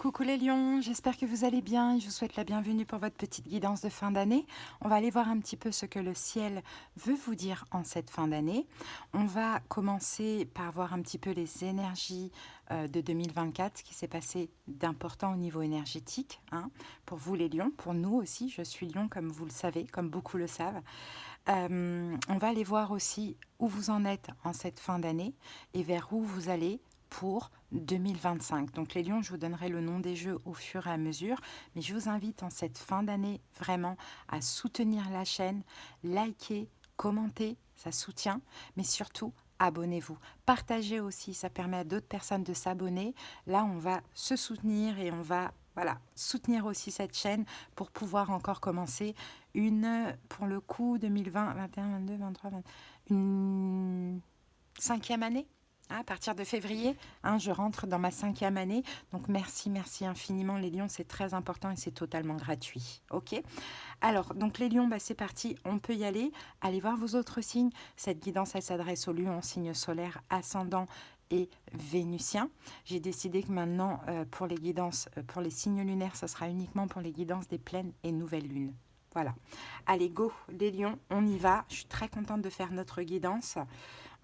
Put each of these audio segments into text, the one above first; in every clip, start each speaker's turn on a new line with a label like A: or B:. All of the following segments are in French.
A: Coucou les lions, j'espère que vous allez bien et je vous souhaite la bienvenue pour votre petite guidance de fin d'année. On va aller voir un petit peu ce que le ciel veut vous dire en cette fin d'année. On va commencer par voir un petit peu les énergies de 2024, ce qui s'est passé d'important au niveau énergétique, hein, pour vous les lions, pour nous aussi. Je suis lion comme vous le savez, comme beaucoup le savent. On va aller voir aussi où vous en êtes en cette fin d'année et vers où vous allez pour 2025. Donc les lions, je vous donnerai le nom des jeux au fur et à mesure, mais je vous invite en cette fin d'année vraiment à soutenir la chaîne, liker, commenter, ça soutient, mais surtout abonnez-vous. Partagez aussi, ça permet à d'autres personnes de s'abonner. Là, on va se soutenir et on va soutenir aussi cette chaîne pour pouvoir encore commencer pour le coup, 2020, 21, 22, 23, 20, une cinquième année. À partir de février, je rentre dans ma cinquième année. Donc merci, merci infiniment les lions, c'est très important et c'est totalement gratuit. Ok. Alors, donc les lions, c'est parti, on peut y aller. Allez voir vos autres signes. Cette guidance, elle s'adresse aux lions en signe solaire, ascendant et vénusien. J'ai décidé que maintenant, pour les guidances, pour les signes lunaires, ce sera uniquement pour les guidances des pleines et nouvelles lunes. Voilà. Allez, go, les lions, on y va. Je suis très contente de faire notre guidance.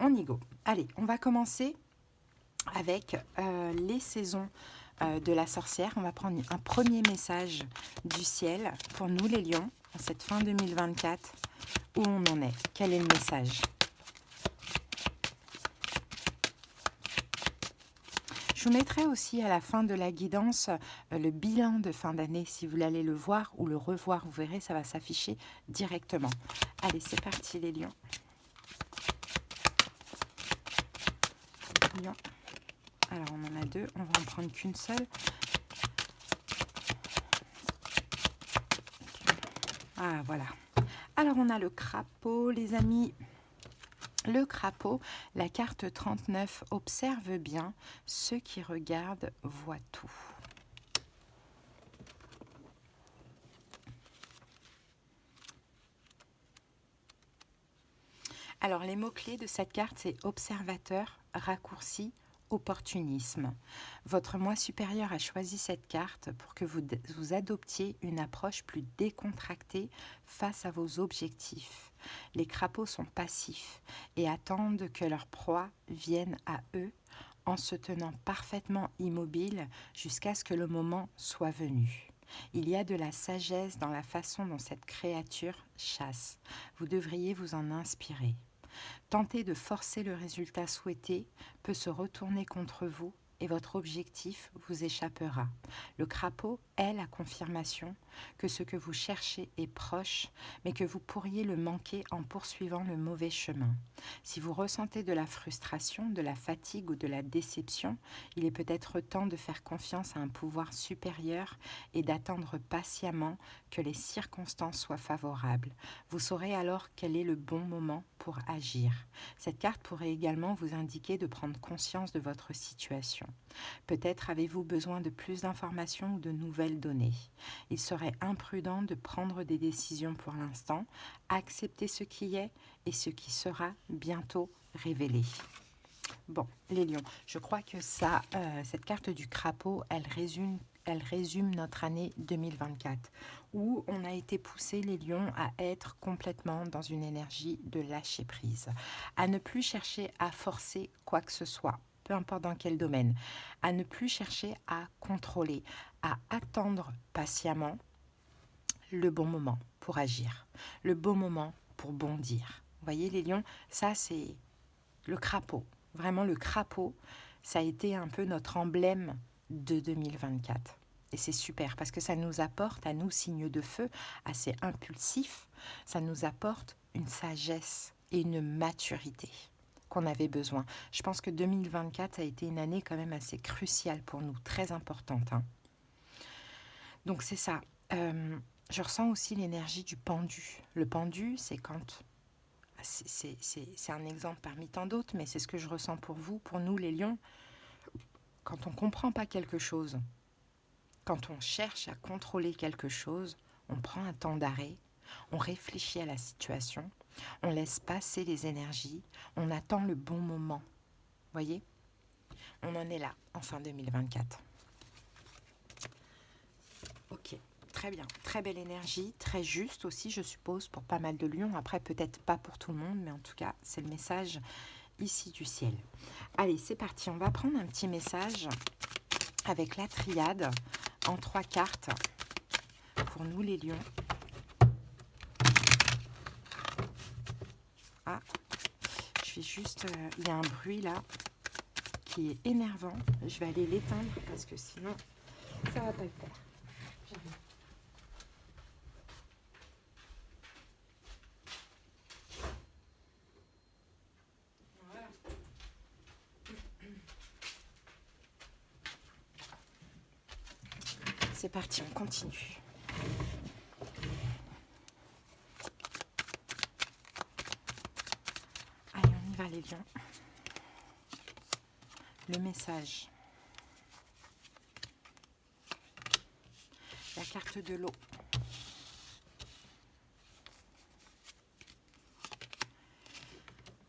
A: On y go. Allez, on va commencer avec les saisons de la sorcière. On va prendre un premier message du ciel pour nous les lions en cette fin 2024. Où on en est? Quel est le message? Je vous mettrai aussi à la fin de la guidance le bilan de fin d'année. Si vous voulez aller le voir ou le revoir, vous verrez, ça va s'afficher directement. Allez, c'est parti les lions. Lions. Alors, on en a deux, on va en prendre qu'une seule. Ah, voilà. Alors, on a le crapaud, les amis. Le crapaud, la carte 39, observe bien, ceux qui regardent voient tout. Alors, les mots-clés de cette carte, c'est observateur, raccourci, opportunisme. Votre moi supérieur a choisi cette carte pour que vous adoptiez une approche plus décontractée face à vos objectifs. Les crapauds sont passifs et attendent que leur proie vienne à eux en se tenant parfaitement immobiles jusqu'à ce que le moment soit venu. Il y a de la sagesse dans la façon dont cette créature chasse. Vous devriez vous en inspirer. Tenter de forcer le résultat souhaité peut se retourner contre vous et votre objectif vous échappera. Le crapaud est la confirmation que ce que vous cherchez est proche, mais que vous pourriez le manquer en poursuivant le mauvais chemin. Si vous ressentez de la frustration, de la fatigue ou de la déception, il est peut-être temps de faire confiance à un pouvoir supérieur et d'attendre patiemment que les circonstances soient favorables. Vous saurez alors quel est le bon moment pour agir. Cette carte pourrait également vous indiquer de prendre conscience de votre situation. Peut-être avez-vous besoin de plus d'informations ou de nouvelles données. Il serait imprudent de prendre des décisions pour l'instant. Acceptez ce qui est et ce qui sera bientôt révélé. Bon, les lions, je crois que cette carte du crapaud, elle résume notre année 2024, où on a été poussé, les lions, à être complètement dans une énergie de lâcher prise, à ne plus chercher à forcer quoi que ce soit, peu importe dans quel domaine, à ne plus chercher à contrôler, à attendre patiemment le bon moment pour agir, le bon moment pour bondir. Vous voyez les lions, ça c'est le crapaud. Vraiment le crapaud, ça a été un peu notre emblème de 2024. Et c'est super parce que ça nous apporte, à nous, signes de feu, assez impulsifs, ça nous apporte une sagesse et une maturité qu'on avait besoin. Je pense que 2024 a été une année quand même assez cruciale pour nous, très importante. Donc c'est ça. Je ressens aussi l'énergie du pendu. Le pendu, c'est quand... C'est un exemple parmi tant d'autres, mais c'est ce que je ressens pour vous, pour nous les lions. Quand on ne comprend pas quelque chose, quand on cherche à contrôler quelque chose, on prend un temps d'arrêt, on réfléchit à la situation, on laisse passer les énergies, on attend le bon moment. Voyez ? On en est là, en fin 2024. très bien, très belle énergie, très juste aussi, je suppose, pour pas mal de lions. Après, peut-être pas pour tout le monde, mais en tout cas, c'est le message ici du ciel. Allez, c'est parti, on va prendre un petit message avec la triade en 3 cartes pour nous les lions. Ah, je vais juste... il y a un bruit là qui est énervant. Je vais aller l'éteindre parce que sinon, ça va pas le faire. J'arrive. Voilà. C'est parti, on continue. Allez, on y va les lions. Le message. La carte de l'eau.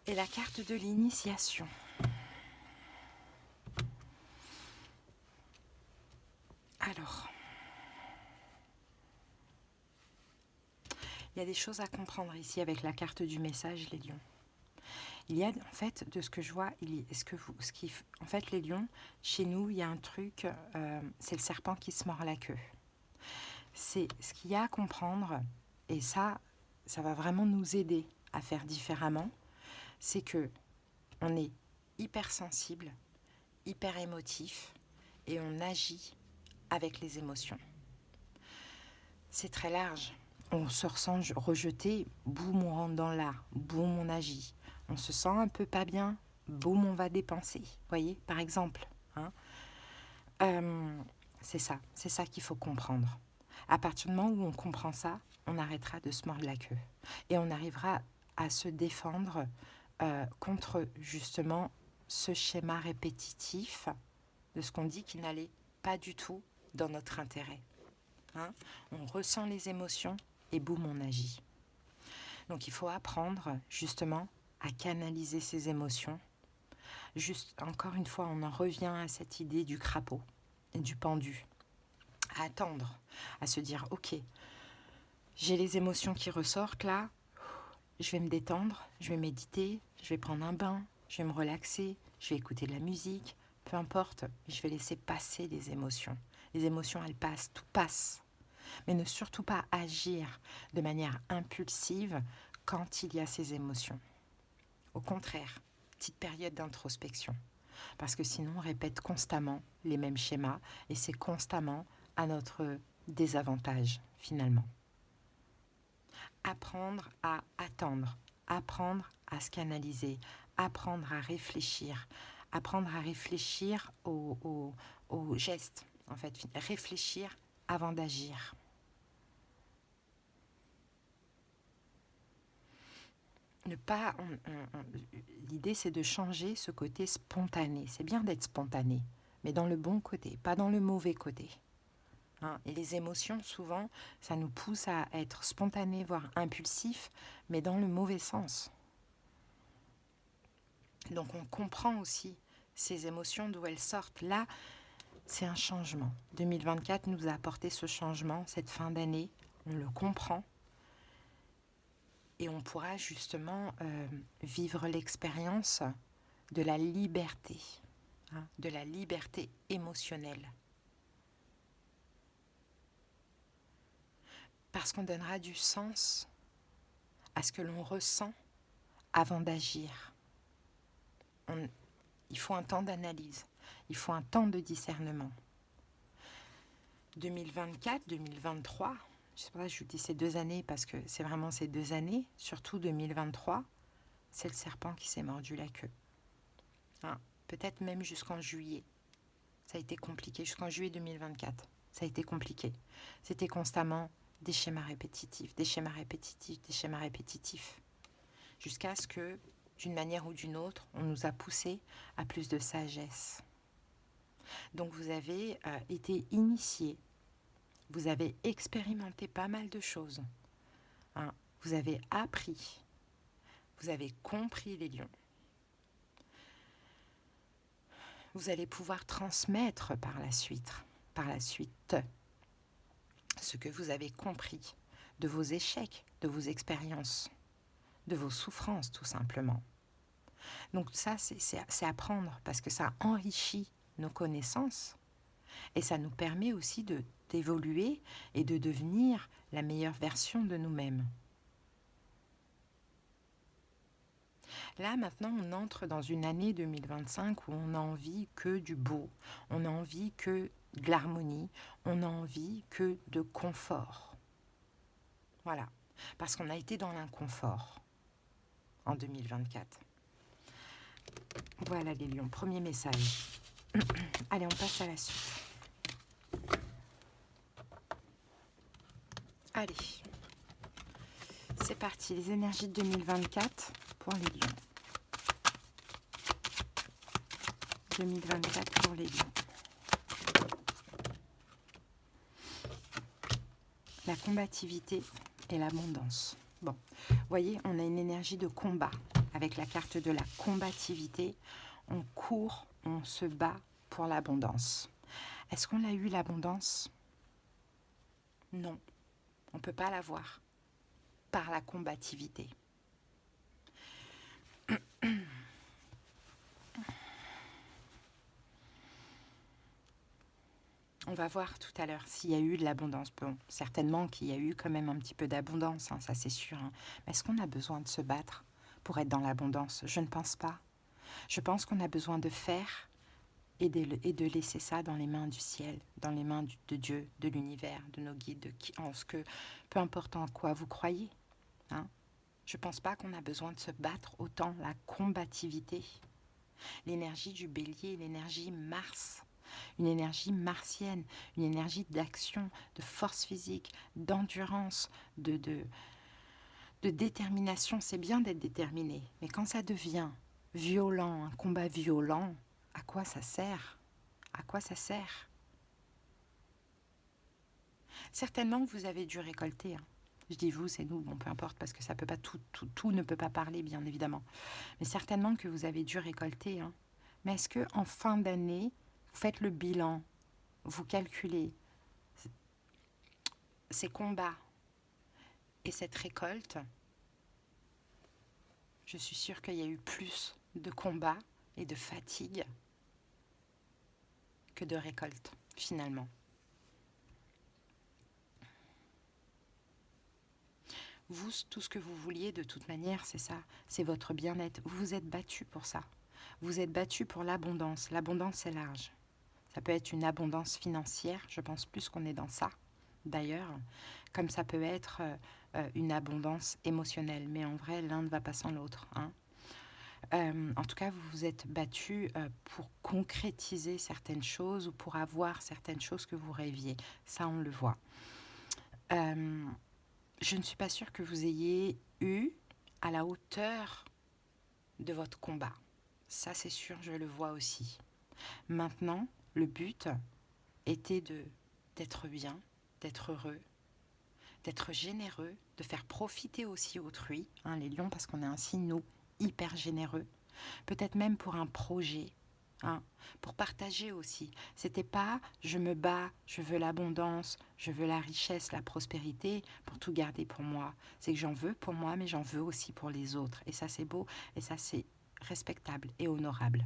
A: Et la carte de l'initiation. Alors, il y a des choses à comprendre ici avec la carte du message, les lions. Il y a, en fait, de ce que je vois, en fait, les lions, chez nous, il y a un truc, c'est le serpent qui se mord la queue. C'est ce qu'il y a à comprendre, et ça va vraiment nous aider à faire différemment, c'est que on est hyper sensible, hyper émotif, et on agit avec les émotions. C'est très large. On se ressent rejeté, boum, on rentre dans l'art, boum, on agit. On se sent un peu pas bien, boum, on va dépenser. Vous voyez, par exemple. Hein, c'est ça qu'il faut comprendre. À partir du moment où on comprend ça, on arrêtera de se mordre la queue. Et on arrivera à se défendre contre, justement, ce schéma répétitif de ce qu'on dit qui n'allait pas du tout dans notre intérêt. Hein, on ressent les émotions et boum, on agit. Donc il faut apprendre justement à canaliser ses émotions. Juste, encore une fois, on en revient à cette idée du crapaud et du pendu. À attendre, à se dire, ok, j'ai les émotions qui ressortent là, je vais me détendre, je vais méditer, je vais prendre un bain, je vais me relaxer, je vais écouter de la musique, peu importe, je vais laisser passer les émotions. Les émotions, elles passent, tout passe. Mais ne surtout pas agir de manière impulsive quand il y a ces émotions. Au contraire, petite période d'introspection. Parce que sinon, on répète constamment les mêmes schémas et c'est constamment à notre désavantage, finalement. Apprendre à attendre, apprendre à se canaliser, apprendre à réfléchir aux gestes, en fait, réfléchir avant d'agir. L'idée, c'est de changer ce côté spontané. C'est bien d'être spontané, mais dans le bon côté, pas dans le mauvais côté. Hein, et les émotions, souvent, ça nous pousse à être spontané, voire impulsif, mais dans le mauvais sens. Donc on comprend aussi ces émotions, d'où elles sortent. Là, c'est un changement. 2024 nous a apporté ce changement, cette fin d'année. On le comprend. Et on pourra justement vivre l'expérience de la liberté, hein, de la liberté émotionnelle. Parce qu'on donnera du sens à ce que l'on ressent avant d'agir. Il faut un temps d'analyse, il faut un temps de discernement. 2024, 2023, je sais pas, je vous dis ces 2 années parce que c'est vraiment ces 2 années, surtout 2023, c'est le serpent qui s'est mordu la queue. Hein, peut-être même jusqu'en juillet. Ça a été compliqué, jusqu'en juillet 2024. Ça a été compliqué. C'était constamment des schémas répétitifs, des schémas répétitifs, des schémas répétitifs. Jusqu'à ce que, d'une manière ou d'une autre, on nous a poussé à plus de sagesse. Donc vous avez été initié, vous avez expérimenté pas mal de choses. Hein, vous avez appris, vous avez compris les lions. Vous allez pouvoir transmettre par la suite ce que vous avez compris de vos échecs, de vos expériences, de vos souffrances tout simplement. Donc ça, c'est apprendre parce que ça enrichit nos connaissances et ça nous permet aussi d'évoluer et de devenir la meilleure version de nous-mêmes. Là, maintenant, on entre dans une année 2025 où on a envie que du beau, on a envie que de l'harmonie, on a envie que de confort. Voilà, parce qu'on a été dans l'inconfort en 2024. Voilà les lions, premier message. Allez, on passe à la suite. Allez, c'est parti, les énergies de 2024 pour les lions. 2024 pour les lions. La combativité et l'abondance. Bon, vous voyez, on a une énergie de combat. Avec la carte de la combativité, on court, on se bat pour l'abondance. Est-ce qu'on a eu l'abondance? Non, on ne peut pas l'avoir par la combativité. On va voir tout à l'heure s'il y a eu de l'abondance. Bon, certainement qu'il y a eu quand même un petit peu d'abondance, hein, ça c'est sûr. Hein. Mais est-ce qu'on a besoin de se battre pour être dans l'abondance? Je ne pense pas. Je pense qu'on a besoin de faire et de laisser ça dans les mains du ciel, dans les mains de Dieu, de l'univers, de nos guides, peu importe en quoi vous croyez. Hein. Je ne pense pas qu'on a besoin de se battre autant, la combativité. L'énergie du bélier, l'énergie Mars. Une énergie martienne, une énergie d'action, de force physique, d'endurance, de détermination. C'est bien d'être déterminé, mais quand ça devient violent, un combat violent, à quoi ça sert? À quoi ça sert? Certainement que vous avez dû récolter. Hein. Je dis vous, c'est nous, bon, peu importe, parce que ça peut pas tout ne peut pas parler, bien évidemment. Mais certainement que vous avez dû récolter. Hein. Mais est-ce que en fin d'année, vous faites le bilan, vous calculez ces combats et cette récolte? Je suis sûre qu'il y a eu plus de combats et de fatigue que de récolte, finalement. Vous, tout ce que vous vouliez, de toute manière, c'est ça, c'est votre bien-être. Vous vous êtes battu pour ça. Vous êtes battu pour l'abondance. L'abondance, c'est large. Ça peut être une abondance financière, je pense plus qu'on est dans ça, d'ailleurs, comme ça peut être une abondance émotionnelle. Mais en vrai, l'un ne va pas sans l'autre. Hein. En tout cas, vous vous êtes battu pour concrétiser certaines choses ou pour avoir certaines choses que vous rêviez. Ça, on le voit. Je ne suis pas sûre que vous ayez eu à la hauteur de votre combat. Ça, c'est sûr, je le vois aussi. Maintenant, le but était d'être bien, d'être heureux, d'être généreux, de faire profiter aussi autrui, hein, les lions, parce qu'on est ainsi, nous, hyper généreux. Peut-être même pour un projet, hein, pour partager aussi. C'était pas je me bats, je veux l'abondance, je veux la richesse, la prospérité pour tout garder pour moi. C'est que j'en veux pour moi, mais j'en veux aussi pour les autres. Et ça c'est beau, et ça c'est respectable et honorable.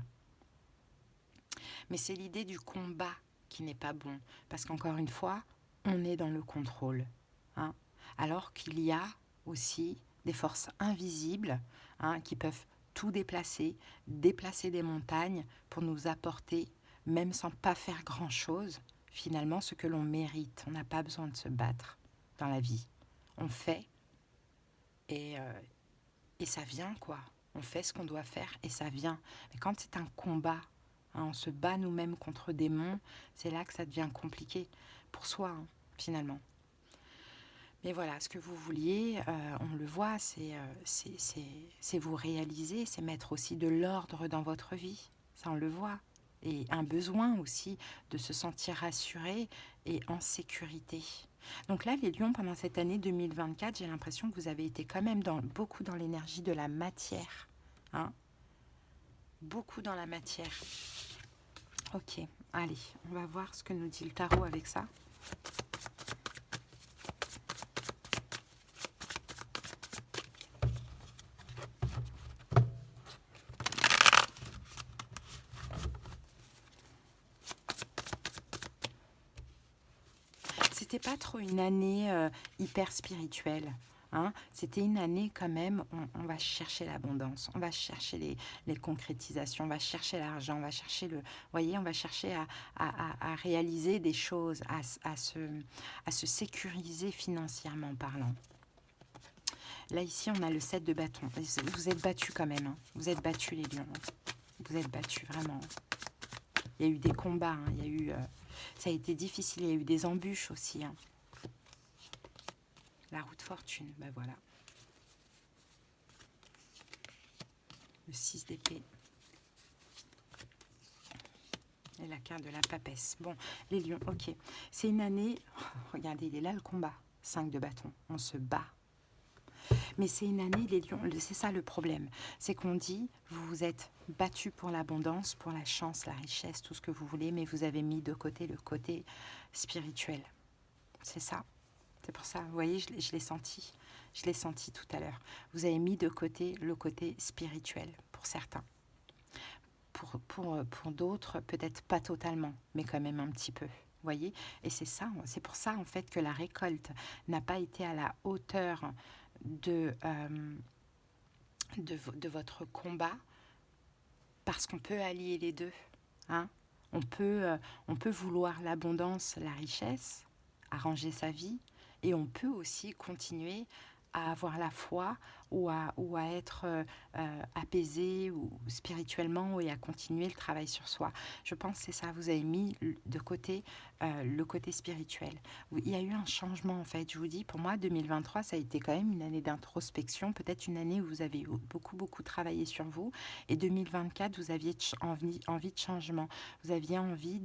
A: Mais c'est l'idée du combat qui n'est pas bon, parce qu'encore une fois, on est dans le contrôle, hein, alors qu'il y a aussi des forces invisibles, hein, qui peuvent tout déplacer des montagnes pour nous apporter, même sans pas faire grand-chose, finalement ce que l'on mérite. On n'a pas besoin de se battre dans la vie. On fait et ça vient, quoi. On fait ce qu'on doit faire et ça vient. Mais quand c'est un combat, hein, on se bat nous-mêmes contre des démons, c'est là que ça devient compliqué pour soi, hein, finalement. Mais voilà, ce que vous vouliez, on le voit, c'est vous réaliser, c'est mettre aussi de l'ordre dans votre vie. Ça, on le voit. Et un besoin aussi de se sentir rassuré et en sécurité. Donc là, les lions, pendant cette année 2024, j'ai l'impression que vous avez été quand même beaucoup dans l'énergie de la matière. Hein, beaucoup dans la matière. Ok, allez, on va voir ce que nous dit le tarot avec ça. c'était pas trop une année hyper spirituelle. Hein. C'était une année quand même, on va chercher l'abondance, on va chercher les concrétisations, on va chercher l'argent, on va chercher voyez, on va chercher à réaliser des choses, à se sécuriser financièrement parlant. Là, ici, on a le 7 de bâton. Vous êtes battus quand même. Hein. Vous êtes battus, les lions. Vous êtes battus, vraiment. Il y a eu des combats. Hein. Il y a eu, ça a été difficile. Il y a eu des embûches aussi. Hein. La roue de fortune, ben voilà. Le 6 d'épée. Et la carte de la papesse. Bon, les lions, ok. C'est une année... Oh, regardez, il est là le combat. 5 de bâton. On se bat. Mais c'est une année, les lions, c'est ça le problème. C'est qu'on dit, vous vous êtes battus pour l'abondance, pour la chance, la richesse, tout ce que vous voulez, mais vous avez mis de côté le côté spirituel. C'est ça. C'est pour ça, vous voyez, je l'ai senti. Je l'ai senti tout à l'heure. Vous avez mis de côté le côté spirituel, pour certains. Pour d'autres, peut-être pas totalement, mais quand même un petit peu. Voyez, et c'est ça, c'est pour ça en fait que la récolte n'a pas été à la hauteur de votre combat, parce qu'on peut allier les deux. Hein. On peut vouloir l'abondance, la richesse, arranger sa vie, et on peut aussi continuer à avoir la foi ou à être apaisé ou spirituellement et à continuer le travail sur soi. Je pense que c'est ça, vous avez mis de côté le côté spirituel. Il y a eu un changement en fait, je vous dis, pour moi 2023 ça a été quand même une année d'introspection, peut-être une année où vous avez beaucoup travaillé sur vous, et 2024 vous aviez envie de changement, vous aviez envie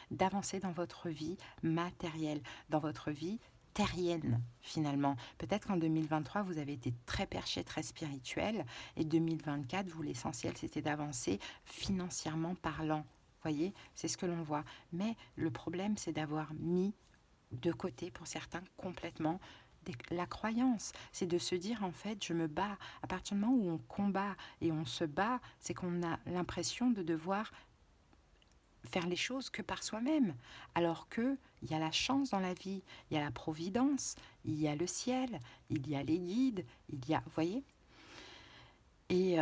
A: d'avancer dans votre vie matérielle, dans votre vie terrienne finalement. Peut-être qu'en 2023, vous avez été très perché, très spirituel, et 2024, vous, l'essentiel, c'était d'avancer financièrement parlant. Voyez, c'est ce que l'on voit. Mais le problème, c'est d'avoir mis de côté, pour certains, complètement la croyance. C'est de se dire, en fait, je me bats. À partir du moment où on combat et on se bat, c'est qu'on a l'impression de devoir faire les choses que par soi-même, alors que il y a la chance dans la vie, il y a la providence, il y a le ciel, il y a les guides, il y a, vous voyez. Et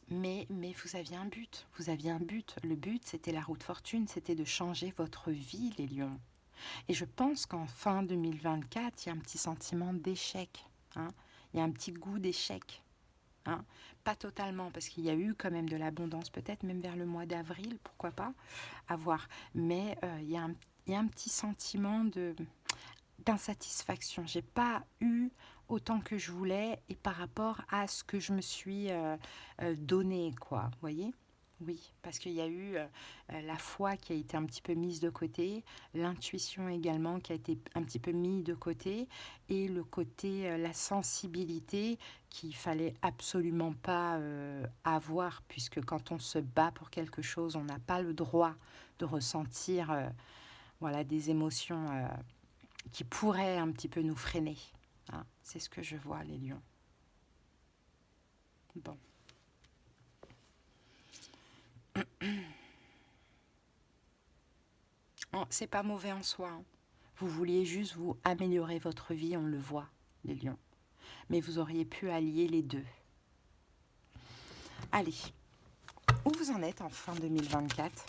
A: mais vous aviez un but, Le but, c'était la roue de fortune, c'était de changer votre vie, les lions. Et je pense qu'en fin 2024, il y a un petit sentiment d'échec. Hein. Il y a un petit goût d'échec. Hein. Pas totalement, parce qu'il y a eu quand même de l'abondance, peut-être même vers le mois d'avril, pourquoi pas, à voir. Mais il y a un petit sentiment d'insatisfaction. J'ai pas eu autant que je voulais et par rapport à ce que je me suis donné, quoi. Vous voyez ? Oui, parce qu'il y a eu la foi qui a été un petit peu mise de côté, l'intuition également qui a été un petit peu mise de côté, et le côté, la sensibilité qu'il fallait absolument pas avoir, puisque quand on se bat pour quelque chose, on n'a pas le droit de ressentir voilà, des émotions qui pourraient un petit peu nous freiner. Hein, c'est ce que je vois, les lions. Bon. C'est pas mauvais en soi. Hein. Vous vouliez juste vous améliorer votre vie, on le voit, les lions. Mais vous auriez pu allier les deux. Allez, où vous en êtes en fin 2024 ?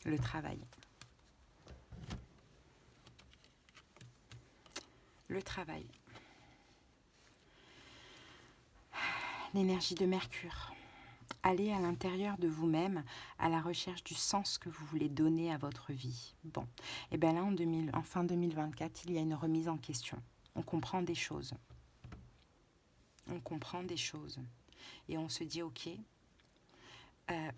A: Le travail. Le travail. L'énergie de Mercure. Allez à l'intérieur de vous-même à la recherche du sens que vous voulez donner à votre vie. Bon, et bien là, en fin 2024, il y a une remise en question. On comprend des choses. On comprend des choses. Et on se dit, ok,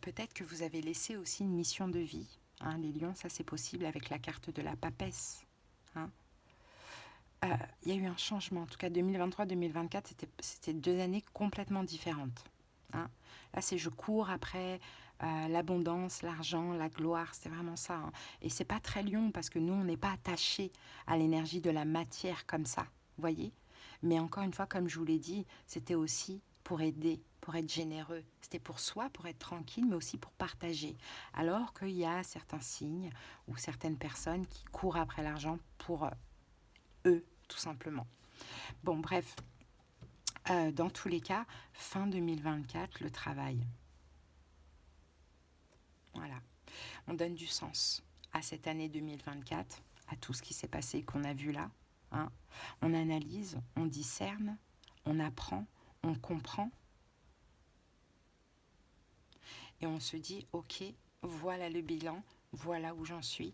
A: peut-être que vous avez laissé aussi une mission de vie. Hein, les lions, ça c'est possible avec la carte de la papesse. Hein. Il y a eu un changement. En tout cas, 2023-2024, c'était 2 années complètement différentes. Hein. Là, c'est je cours après l'abondance, l'argent, la gloire. C'était vraiment ça. Hein. Et c'est pas très lion parce que nous, on n'est pas attachés à l'énergie de la matière comme ça. Vous voyez ? Mais encore une fois, comme je vous l'ai dit, c'était aussi pour aider, pour être généreux. C'était pour soi, pour être tranquille, mais aussi pour partager. Alors qu'il y a certains signes ou certaines personnes qui courent après l'argent pour eux, tout simplement. Bon, bref, dans tous les cas, fin 2024, le travail. Voilà. On donne du sens à cette année 2024, à tout ce qui s'est passé, qu'on a vu là. Hein. On analyse, on discerne, on apprend, on comprend. Et on se dit, ok, voilà le bilan, voilà où j'en suis,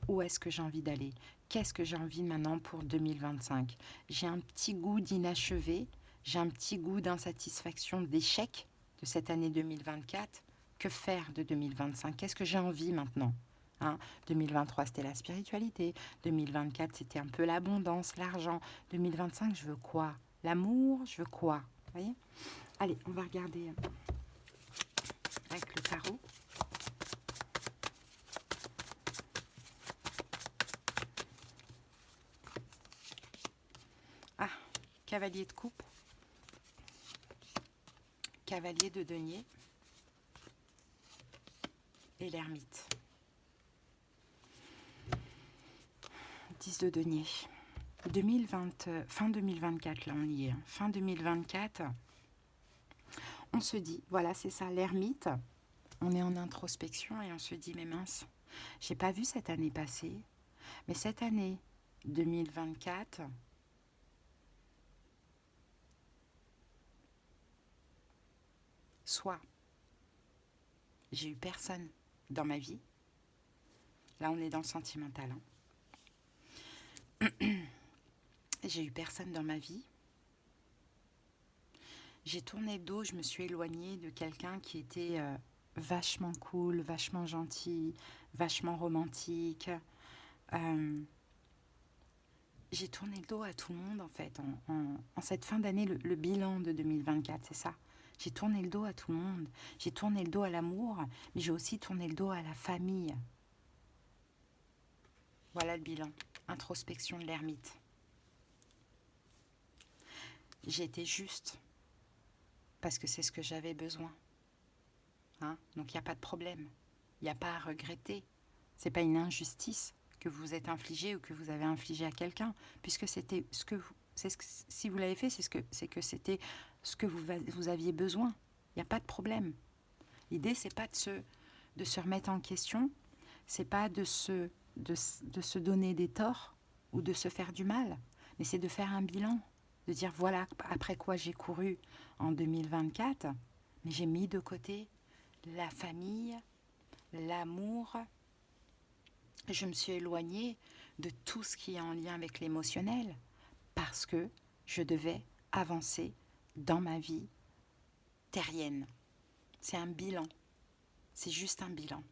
A: où est-ce que j'ai envie d'aller, qu'est-ce que j'ai envie maintenant pour 2025. J'ai un petit goût d'inachevé, j'ai un petit goût d'insatisfaction, d'échec de cette année 2024. Que faire de 2025? Qu'est-ce que j'ai envie maintenant? 2023, c'était la spiritualité. 2024, c'était un peu l'abondance, l'argent. 2025, je veux quoi? L'amour, je veux quoi? Vous voyez? Allez, on va regarder avec le tarot. Ah, cavalier de coupe, cavalier de denier et l'ermite. 10 de denier. 2020, fin 2024, là on y est. Fin 2024, on se dit, voilà c'est ça, l'ermite, on est en introspection et on se dit, mais mince, j'ai pas vu cette année passer, mais cette année 2024, soit j'ai eu personne dans ma vie, là on est dans le sentimental, j'ai eu personne dans ma vie, j'ai tourné le dos, je me suis éloignée de quelqu'un qui était vachement cool, vachement gentil, vachement romantique. J'ai tourné le dos à tout le monde en fait. En cette fin d'année, le bilan de 2024, c'est ça. J'ai tourné le dos à tout le monde. J'ai tourné le dos à l'amour, mais j'ai aussi tourné le dos à la famille. Voilà le bilan. Introspection de l'ermite. J'ai été juste parce que c'est ce que j'avais besoin. Donc il n'y a pas de problème. Il n'y a pas à regretter. C'est pas une injustice que vous êtes infligée ou que vous avez infligé à quelqu'un, puisque c'était ce que vous, si vous l'avez fait, c'est que c'était ce que vous aviez besoin. Il n'y a pas de problème. L'idée, c'est pas de se remettre en question, c'est pas de se donner des torts ou de se faire du mal, mais c'est de faire un bilan, de dire voilà après quoi j'ai couru en 2024, mais j'ai mis de côté la famille, l'amour. Je me suis éloignée de tout ce qui est en lien avec l'émotionnel parce que je devais avancer dans ma vie terrienne. C'est un bilan. C'est juste un bilan.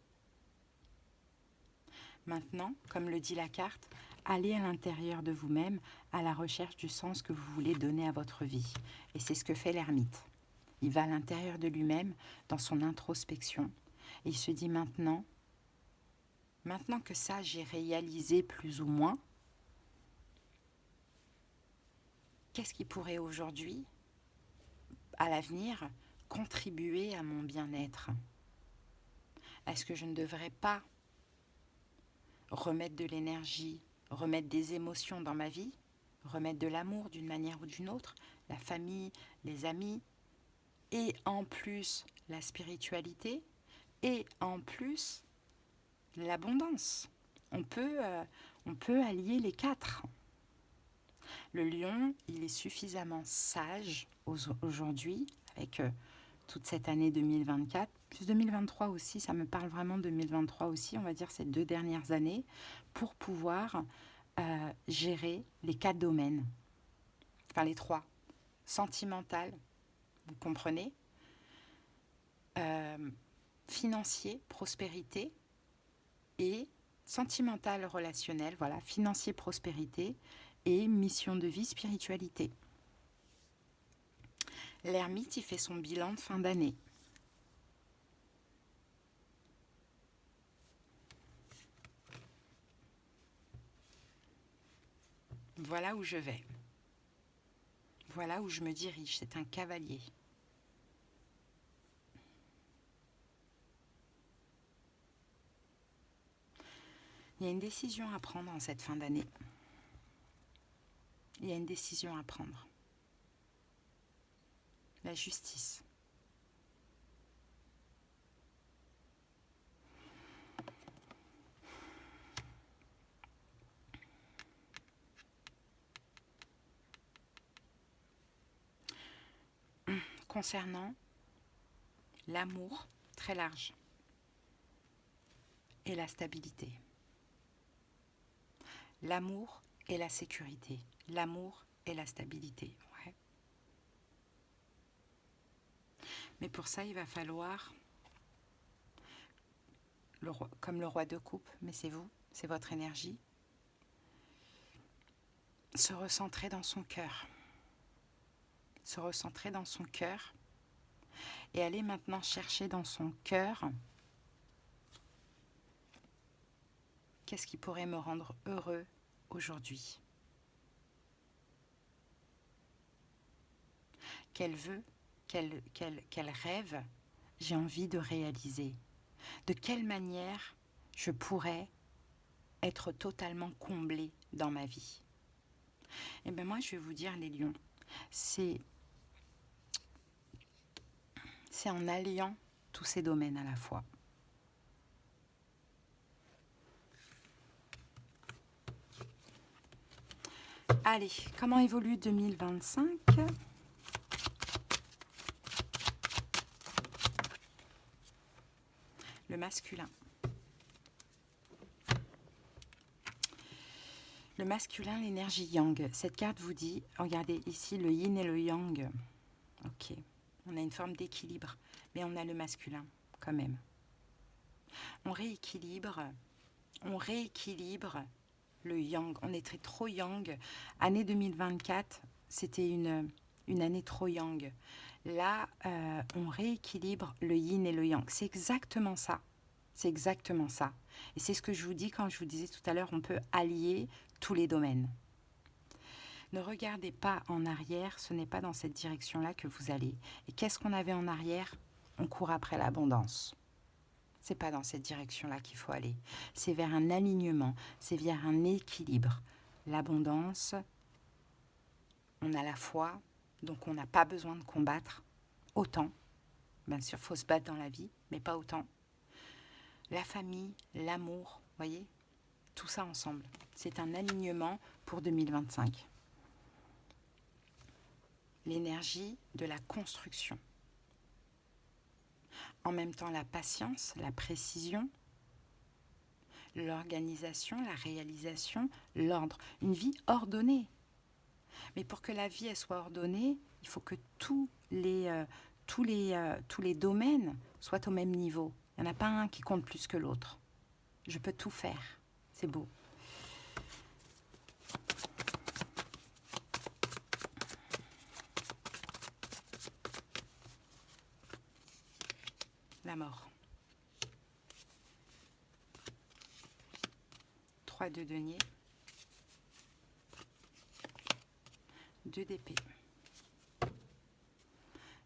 A: Maintenant, comme le dit la carte, allez à l'intérieur de vous-même à la recherche du sens que vous voulez donner à votre vie. Et c'est ce que fait l'ermite. Il va à l'intérieur de lui-même, dans son introspection, et il se dit maintenant que ça j'ai réalisé plus ou moins, qu'est-ce qui pourrait aujourd'hui, à l'avenir, contribuer à mon bien-être? Est-ce que je ne devrais pas remettre de l'énergie, remettre des émotions dans ma vie, remettre de l'amour d'une manière ou d'une autre, la famille, les amis, et en plus la spiritualité, et en plus l'abondance. On peut allier les quatre. Le lion, il est suffisamment sage aujourd'hui, avec toute cette année 2024, plus 2023 aussi, ça me parle vraiment de 2023 aussi, on va dire ces 2 dernières années, pour pouvoir gérer les 4 domaines, enfin les 3. Sentimental, vous comprenez, financier, prospérité, et sentimental, relationnel, voilà, financier, prospérité, et mission de vie, spiritualité. L'ermite, il fait son bilan de fin d'année. Voilà où je vais. Voilà où je me dirige. C'est un cavalier. Il y a une décision à prendre en cette fin d'année. Il y a une décision à prendre. La justice. Concernant l'amour très large et la stabilité. L'amour et la sécurité. L'amour et la stabilité. Ouais. Mais pour ça, il va falloir, comme le roi de coupe, mais c'est vous, c'est votre énergie, se recentrer dans son cœur. Se recentrer dans son cœur et aller maintenant chercher dans son cœur qu'est-ce qui pourrait me rendre heureux aujourd'hui. Quel vœu, quel rêve j'ai envie de réaliser. De quelle manière je pourrais être totalement comblée dans ma vie. Et bien moi, je vais vous dire, les lions, c'est en alliant tous ces domaines à la fois. Allez, comment évolue 2025 ? Le masculin. Le masculin, l'énergie yang. Cette carte vous dit, regardez ici le yin et le yang. Ok, on a une forme d'équilibre, mais on a le masculin quand même. On rééquilibre le yang. On était trop yang. Année 2024, c'était une année trop yang. Là, on rééquilibre le yin et le yang. C'est exactement ça. C'est exactement ça. Et c'est ce que je vous dis quand je vous disais tout à l'heure, on peut allier tous les domaines. Ne regardez pas en arrière, ce n'est pas dans cette direction-là que vous allez. Et qu'est-ce qu'on avait en arrière ? On court après l'abondance. C'est pas dans cette direction-là qu'il faut aller. C'est vers un alignement, c'est vers un équilibre. L'abondance, on a la foi, donc on n'a pas besoin de combattre autant. Bien sûr, il faut se battre dans la vie, mais pas autant. La famille, l'amour, voyez, tout ça ensemble. C'est un alignement pour 2025. L'énergie de la construction. En même temps, la patience, la précision, l'organisation, la réalisation, l'ordre. Une vie ordonnée. Mais pour que la vie elle soit ordonnée, il faut que tous les domaines soient au même niveau. Il n'y en a pas un qui compte plus que l'autre. Je peux tout faire. C'est beau. La mort. 3 de denier. 2 d'épée.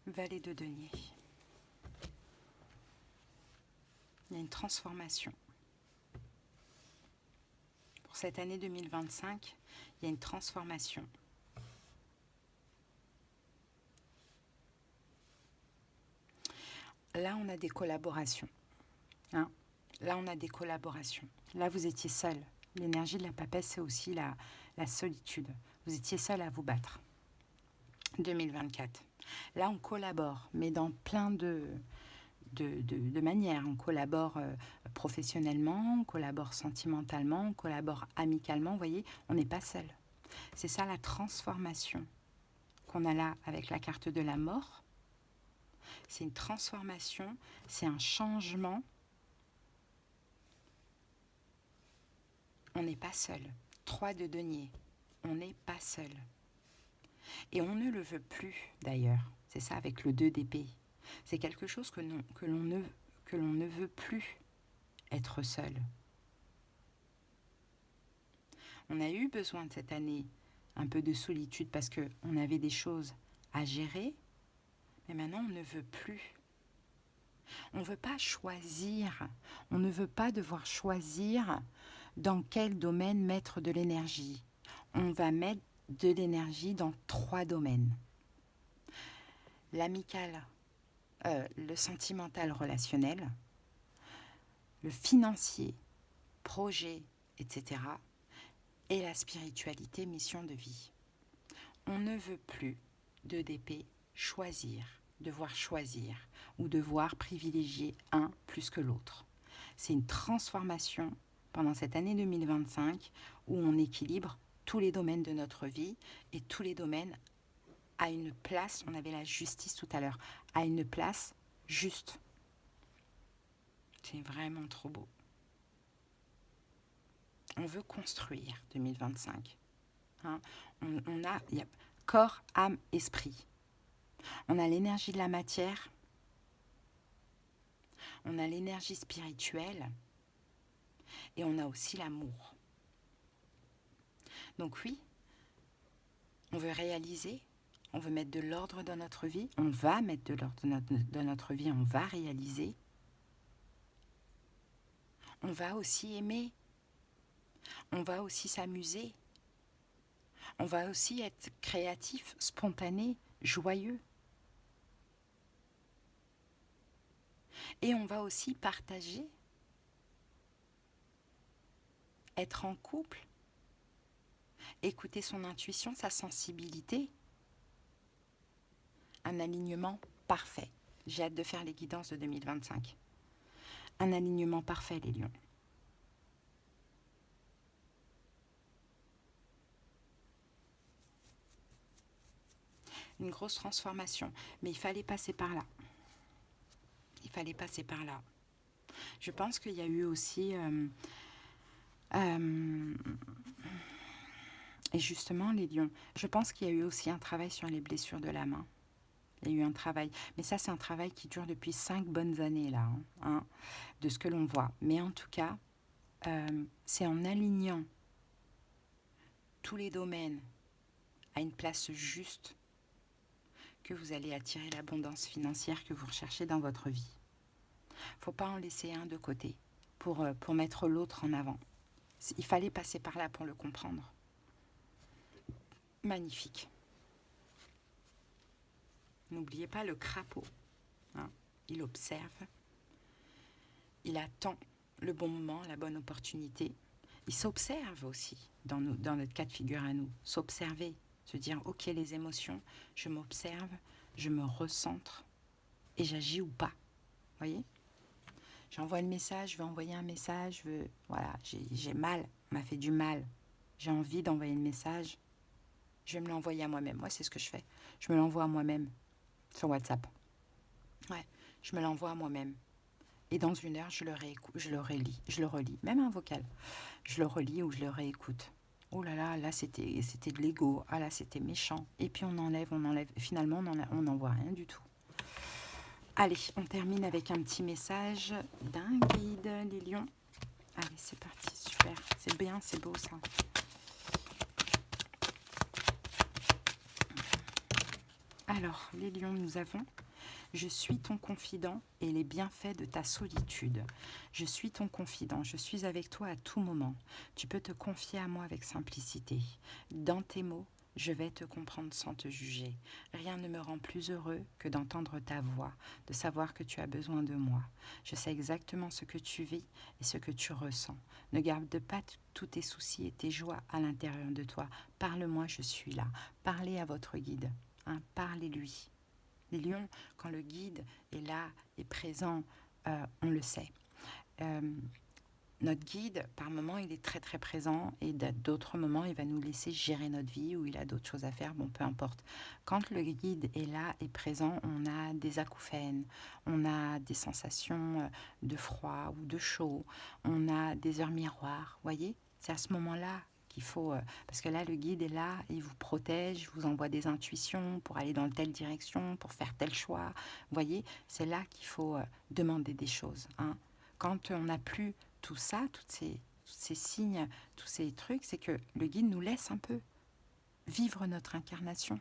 A: Valet de denier. Il y a une transformation. Pour cette année 2025, il y a une transformation. Là, on a des collaborations. Hein? Là, on a des collaborations. Là, vous étiez seul. L'énergie de la papesse, c'est aussi la solitude. Vous étiez seul à vous battre. 2024. Là, on collabore, mais dans plein de manières. On collabore professionnellement, on collabore sentimentalement, on collabore amicalement. Vous voyez, on n'est pas seul. C'est ça la transformation qu'on a là avec la carte de la mort. C'est une transformation, c'est un changement. On n'est pas seul. 3 de denier. On n'est pas seul. Et on ne le veut plus, d'ailleurs. C'est ça avec le 2 d'épée. C'est quelque chose que l'on ne veut plus, être seul. On a eu besoin de cette année un peu de solitude parce qu'on avait des choses à gérer, mais maintenant on ne veut plus. On ne veut pas choisir. On ne veut pas devoir choisir Dans quel domaine mettre de l'énergie? On va mettre de l'énergie dans 3 domaines. L'amical, le sentimental relationnel, le financier, projet, etc. et la spiritualité, mission de vie. On ne veut plus de d'épée devoir choisir ou devoir privilégier un plus que l'autre. C'est une transformation pendant cette année 2025 où on équilibre tous les domaines de notre vie et tous les domaines à une place, on avait la justice tout à l'heure, à une place juste. C'est vraiment trop beau. On veut construire 2025. Hein, il y a corps, âme, esprit. On a l'énergie de la matière, on a l'énergie spirituelle et on a aussi l'amour. Donc oui, on veut réaliser, on veut mettre de l'ordre dans notre vie, on va mettre de l'ordre dans notre vie, on va réaliser. On va aussi aimer, on va aussi s'amuser, on va aussi être créatif, spontané, joyeux. Et on va aussi partager, être en couple, écouter son intuition, sa sensibilité. Un alignement parfait. J'ai hâte de faire les guidances de 2025. Un alignement parfait, les lions. Une grosse transformation, mais il fallait passer par là. Il fallait passer par là. Je pense qu'il y a eu aussi... et justement, les lions, je pense qu'il y a eu aussi un travail sur les blessures de la main. Il y a eu un travail, mais ça c'est un travail qui dure depuis 5 bonnes années là, de ce que l'on voit. Mais en tout cas, c'est en alignant tous les domaines à une place juste que vous allez attirer l'abondance financière que vous recherchez dans votre vie. Il ne faut pas en laisser un de côté pour mettre l'autre en avant. Il fallait passer par là pour le comprendre. Magnifique. N'oubliez pas le crapaud. Il observe, il attend le bon moment, la bonne opportunité. Il s'observe aussi, dans notre cas de figure à nous. S'observer, se dire, ok, les émotions, je m'observe, je me recentre et j'agis ou pas. Vous voyez ? J'envoie le message, je veux envoyer un message, voilà, j'ai mal, on m'a fait du mal. J'ai envie d'envoyer le message, je vais me l'envoyer à moi-même. Moi, c'est ce que je fais. Je me l'envoie à moi-même sur WhatsApp. Ouais, je me l'envoie à moi-même. Et dans 1 heure, je le relis, même un vocal. Je le relis ou je le réécoute. Oh là là, là c'était de l'ego. Ah là, c'était méchant. Et puis on enlève. Finalement, on n'en voit rien du tout. Allez, on termine avec un petit message d'un guide, les lions. Allez, c'est parti, super. C'est bien, c'est beau ça. Alors, les lions, nous avons... Je suis ton confident et les bienfaits de ta solitude. Je suis ton confident, je suis avec toi à tout moment. Tu peux te confier à moi avec simplicité. Dans tes mots, je vais te comprendre sans te juger. Rien ne me rend plus heureux que d'entendre ta voix, de savoir que tu as besoin de moi. Je sais exactement ce que tu vis et ce que tu ressens. Ne garde pas tous tes soucis et tes joies à l'intérieur de toi. Parle-moi, je suis là. Parlez à votre guide, parlez-lui. Les lions, quand le guide est là, est présent, on le sait. Notre guide, par moments, il est très très présent et d'autres moments, il va nous laisser gérer notre vie ou il a d'autres choses à faire, bon, peu importe. Quand le guide est là, est présent, on a des acouphènes, on a des sensations de froid ou de chaud, on a des heures miroirs, voyez ? C'est à ce moment-là qu'il faut... parce que là, le guide est là, il vous protège, vous envoie des intuitions pour aller dans telle direction, pour faire tel choix. Vous voyez, c'est là qu'il faut demander des choses. Quand on n'a plus tout ça, tous ces signes, tous ces trucs, c'est que le guide nous laisse un peu vivre notre incarnation.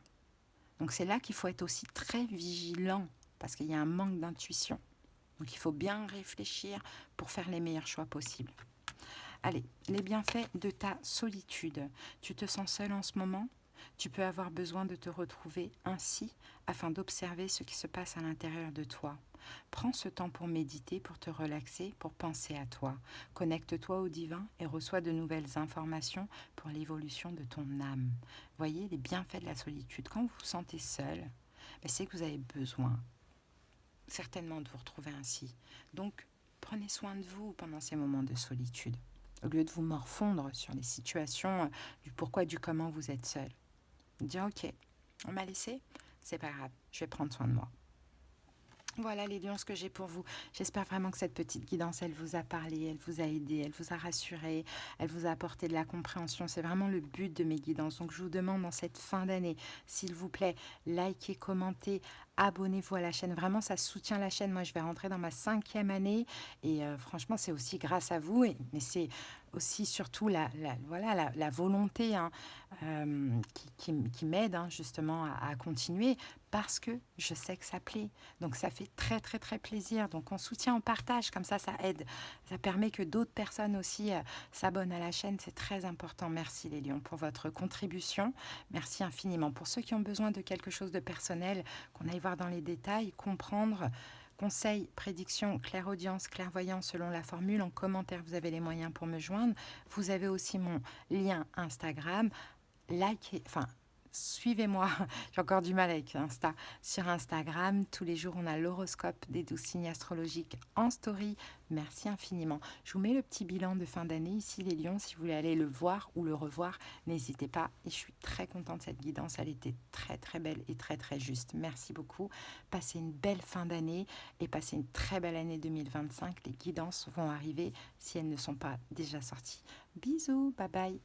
A: Donc c'est là qu'il faut être aussi très vigilant, parce qu'il y a un manque d'intuition. Donc il faut bien réfléchir pour faire les meilleurs choix possibles. Allez, les bienfaits de ta solitude. Tu te sens seul en ce moment? Tu peux avoir besoin de te retrouver ainsi afin d'observer ce qui se passe à l'intérieur de toi. Prends ce temps pour méditer, pour te relaxer, pour penser à toi. Connecte-toi au divin et reçois de nouvelles informations pour l'évolution de ton âme. Voyez les bienfaits de la solitude. Quand vous vous sentez seul, c'est que vous avez besoin certainement de vous retrouver ainsi. Donc, prenez soin de vous pendant ces moments de solitude, au lieu de vous morfondre sur les situations du pourquoi, du comment vous êtes seul. Dire ok, on m'a laissé, c'est pas grave, je vais prendre soin de moi. Voilà les lions, ce que j'ai pour vous. J'espère vraiment que cette petite guidance, elle vous a parlé, elle vous a aidé, elle vous a rassuré, elle vous a apporté de la compréhension. C'est vraiment le but de mes guidances. Donc je vous demande en cette fin d'année, s'il vous plaît, likez, commentez, abonnez-vous à la chaîne. Vraiment, ça soutient la chaîne. Moi, je vais rentrer dans ma 5e année et franchement, c'est aussi grâce à vous. Mais c'est aussi surtout la volonté qui m'aide justement à continuer parce que je sais que ça plaît. Donc ça fait très très très plaisir. Donc on soutient, on partage, comme ça aide. Ça permet que d'autres personnes aussi s'abonnent à la chaîne. C'est très important. Merci les lions pour votre contribution. Merci infiniment. Pour ceux qui ont besoin de quelque chose de personnel, qu'on aille voir dans les détails, comprendre. Conseils, prédictions, clairaudience, clairvoyance selon la formule. En commentaire, vous avez les moyens pour me joindre. Vous avez aussi mon lien Instagram. Likez, suivez-moi, j'ai encore du mal avec Insta, sur Instagram. Tous les jours, on a l'horoscope des 12 signes astrologiques en story. Merci infiniment. Je vous mets le petit bilan de fin d'année ici, les lions. Si vous voulez aller le voir ou le revoir, n'hésitez pas. Et je suis très contente de cette guidance. Elle était très, très belle et très, très juste. Merci beaucoup. Passez une belle fin d'année et passez une très belle année 2025. Les guidances vont arriver si elles ne sont pas déjà sorties. Bisous, bye bye.